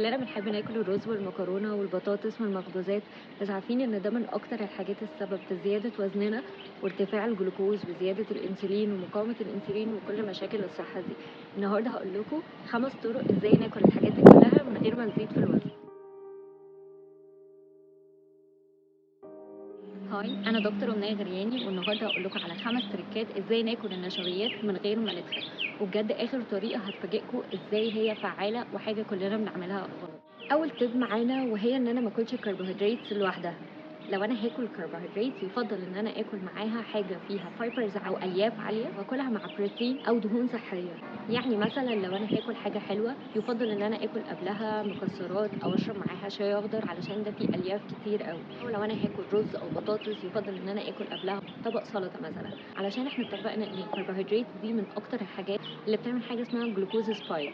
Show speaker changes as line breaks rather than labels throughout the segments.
كلنا بنحب ناكل الرز والمكرونه والبطاطس والمخبوزات، بس عارفين ان ده من اكتر الحاجات السبب في زياده وزننا وارتفاع الجلوكوز وزياده الانسولين ومقاومه الانسولين وكل مشاكل الصحه دي. النهارده هقول لكم 5 طرق ازاي ناكل الحاجات دي كلها من غير ما نزيد في الوزن. هاي، انا دكتور امنيه غرياني، والنهارده هقول لكم على 5 تريكات ازاي ناكل النشويات من غير ما نتخن. وبجد اخر طريقه هتفاجئكم ازاي هي فعاله وحاجه كلنا بنعملها غلط. اول تip معانا وهي ان انا ما اكلش الكربوهيدرات لوحدها. لو انا هاكل كربوهيدرات يفضل ان انا اكل معاها حاجه فيها فايبرز او الياف عاليه، واكلها مع بروتين او دهون صحيه. يعني مثلا لو انا هاكل حاجه حلوه يفضل ان انا اكل قبلها مكسرات او اشرب معاها شاي اخضر علشان ده فيه الياف كتير قوي. او لو انا هاكل رز او بطاطس يفضل ان انا اكل قبلها طبق سلطه مثلا، علشان احنا اتفقنا ان الكربوهيدرات دي من اكتر الحاجات اللي بتعمل حاجه اسمها جلوكوز سبايك،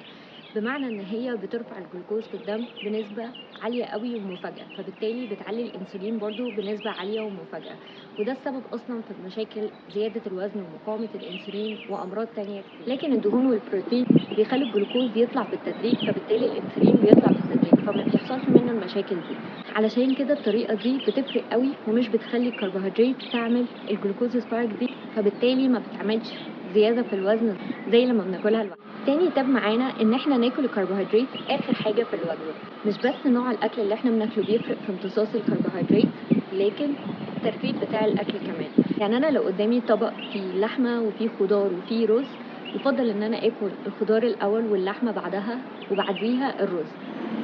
بمعنى ان هي بترفع الجلوكوز في الدم بنسبه عاليه قوي ومفاجاه، فبالتالي بتعلي الانسولين برضو بنسبه عاليه ومفاجاه. وده السبب اصلا في مشاكل زياده الوزن ومقاومه الانسولين وامراض تانية كتير. لكن الدهون والبروتين بيخلي الجلوكوز يطلع بالتدريج، فبالتالي الانسولين بيطلع بالتدريج، فما بيحصلش منه المشاكل دي. علشان كده الطريقه دي بتفرق قوي ومش بتخلي الكربوهيدرات تعمل الجلوكوز سبايك دي، فبالتالي ما بتعملش زياده في الوزن زي لما بناكلها لوحدها. تاني تاب معانا ان احنا ناكل الكربوهيدرات اخر حاجه في الوجبه. مش بس نوع الاكل اللي احنا بناكله بيفرق في امتصاص الكربوهيدرات، لكن الترتيب بتاع الاكل كمان. يعني انا لو قدامي طبق فيه لحمه وفيه خضار وفيه رز، يفضل ان انا اكل الخضار الاول واللحمه بعدها وبعديها الرز،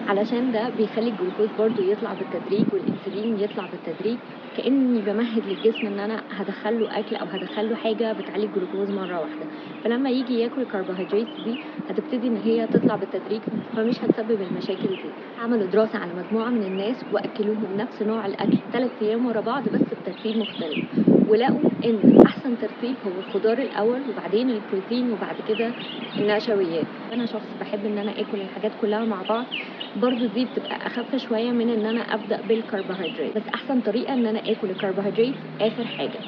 علشان ده بيخلي الجلوكوز برضو يطلع بالتدريج والانسولين يطلع بالتدريج، كاني بمهد للجسم ان انا هدخله اكل او هدخله حاجه بتعلي الجلوكوز مره واحده. فلما يجي ياكل الكربوهيدرات دي هتبتدي ان هي تطلع بالتدريج، فمش هتسبب المشاكل دي. عملوا دراسه على مجموعه من الناس واكلوهم نفس نوع الاكل 3 ايام ورا بعض بس بترتيب مختلف، ولقوا ان احسن ترتيب هو الخضار الاول وبعدين البروتين وبعد كده النشويات. انا شخص بحب ان انا اكل الحاجات كلها مع بعض، برضو دي بتبقى اخف شويه من ان انا ابدا بالكربوهيدرات، بس احسن طريقه ان انا اكل الكربوهيدرات اخر حاجه.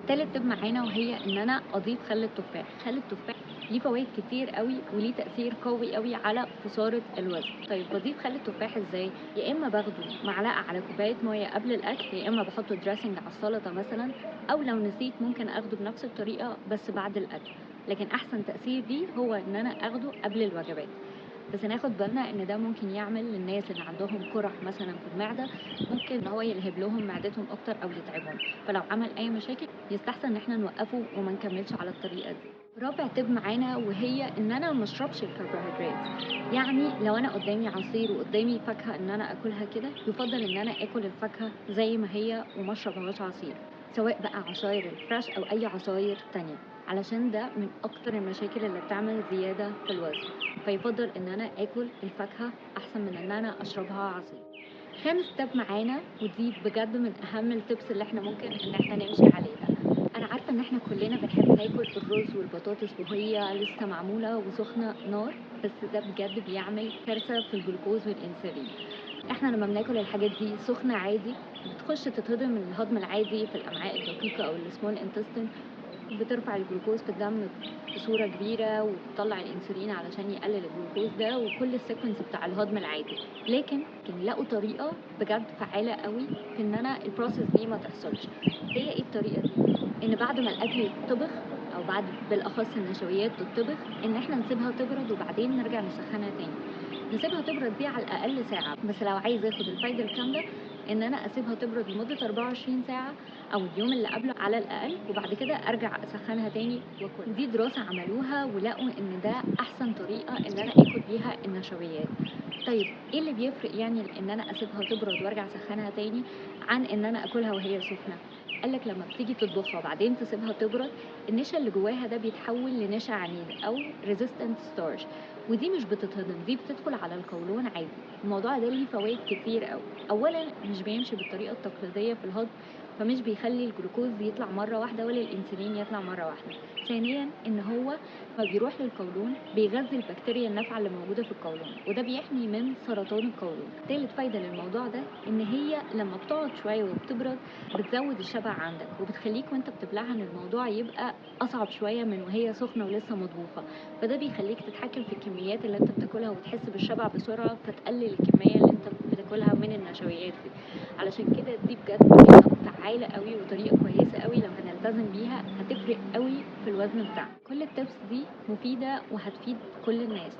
تالت تب معانا وهي ان انا اضيف خل التفاح. خل التفاح ليه فوائد كتير قوي وليه تاثير قوي قوي على خساره الوزن. طيب بضيف خل التفاح ازاي؟ يا اما باخده معلقه على كوبايه ميه قبل الاكل، يا اما بحطه دريسنج على السلطه مثلا، او لو نسيت ممكن اخده بنفس الطريقه بس بعد الاكل. لكن احسن تاثير ليه هو ان انا اخده قبل الوجبات. بس ناخد بالنا ان ده ممكن يعمل للناس اللي عندهم قرح مثلا في المعده، ممكن ان هو يلهب لهم معدتهم اكتر او يتعبهم، فلو عمل اي مشاكل يستحسن ان احنا نوقفه وما نكملش على الطريقه دي. رابع تب معانا وهي ان انا ما اشربش الكربوهيدرات. يعني لو انا قدامي عصير وقدامي فاكهه ان انا اكلها كده، يفضل ان انا اكل الفاكهه زي ما هي وما اشربهاش عصير، سواء بقى عصاير الفريش او اي عصاير تانية، علشان ده من اكتر المشاكل اللي بتعمل زياده في الوزن. فيفضل ان انا اكل الفاكهه احسن من ان انا اشربها عصير. خامس تب معانا ودي بجد من اهم التبس اللي احنا ممكن ان احنا نمشي عليها. انا عارفه ان احنا كلنا بنحب ناكل الرز والبطاطس وهي لسه معموله وسخنه نار، بس ده بجد بيعمل كارثه في الجلوكوز والانسولين. احنا لما بناكل الحاجات دي سخنه عادي بتخش تتهضم الهضم العادي في الامعاء الدقيقه او السمول انتستين، بترفع الجلوكوز في الدم بصورة كبيرة وبتطلع الانسولين علشان يقلل الجلوكوز ده وكل السيكونس بتاع الهضم العادي. لكن لقوا طريقة بجد فعالة قوي في ان انا البروسيس دي ما تحصلش. هي ايه الطريقة دي؟ ان بعد ما الاكل يتطبخ او بعد بالاخص النشويات تتطبخ، ان احنا نسيبها تبرد وبعدين نرجع نسخنها تاني. نسيبها تبرد دي على الاقل ساعة، بس لو عايز اخد الفايدة الكاملة ان انا اسيبها تبرد لمدة 24 ساعة او اليوم اللي قبله على الاقل، وبعد كده ارجع اسخنها تاني واكل. دي دراسه عملوها ولقوا ان ده احسن طريقه ان انا اكل بيها النشويات. طيب ايه اللي بيفرق يعني ان انا اسيبها تبرد وارجع اسخنها تاني عن ان انا اكلها وهي سخنه؟ قالك لما بتيجي تطبخها وبعدين تسيبها تبرد، النشا اللي جواها ده بيتحول لنشا عنيد او resistant starch، ودي مش بتتهضم، دي بتدخل على القولون عادي. الموضوع ده ليه فوائد كتير قوي. اولا مش بيمشي بالطريقه التقليديه في الهضم، فمش بيخلي الجلوكوز يطلع مرة واحدة ولا الانسولين يطلع مرة واحدة. ثانيا ان هو ما بيروح للقولون بيغذي البكتيريا النافعة اللي موجودة في القولون، وده بيحمي من سرطان القولون. تالت فايدة للموضوع ده ان هي لما بتقعد شوية وبتبرد بتزود الشبع عندك، وبتخليك وانت بتبلعها ان الموضوع يبقى اصعب شوية من وهي سخنة ولسه مطبوخة. فده بيخليك تتحكم في الكميات اللي انت بتاكلها وتحس بالشبع بسرعة، فتقلل الكمية اللي انت بتاكلها من النشويات دي. علشان كده دي بجد طريقة فعالة قوي وطريقة كويسة قوي، لو هنلتزم بيها هتفرق قوي في الوزن بتاعنا. كل التبس دي مفيدة وهتفيد كل الناس،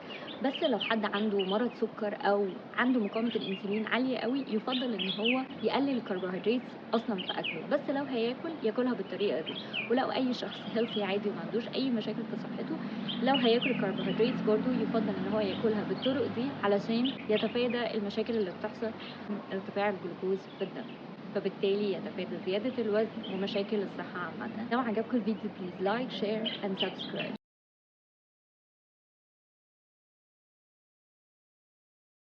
بس لو حد عنده مرض سكر او عنده مقاومة الانسولين عالية قوي يفضل ان هو يقلل الكربوهيدرات اصلا في اكله، بس لو هياكل ياكلها بالطريقة دي. ولو اي شخص هيلثي عادي وما عندوش اي مشاكل في صحته، لو هياكل الكربوهيدرات برضو يفضل ان هو ياكلها بالطرق دي علشان يتفادى المشاكل اللي بتحصل من ارتفاع الجلوكوز في الدم، فبالتالي يتفادى زيادة الوزن ومشاكل الصحة عامة. لو عجبكم الفيديو بليز لايك شير اند سبسكرايب.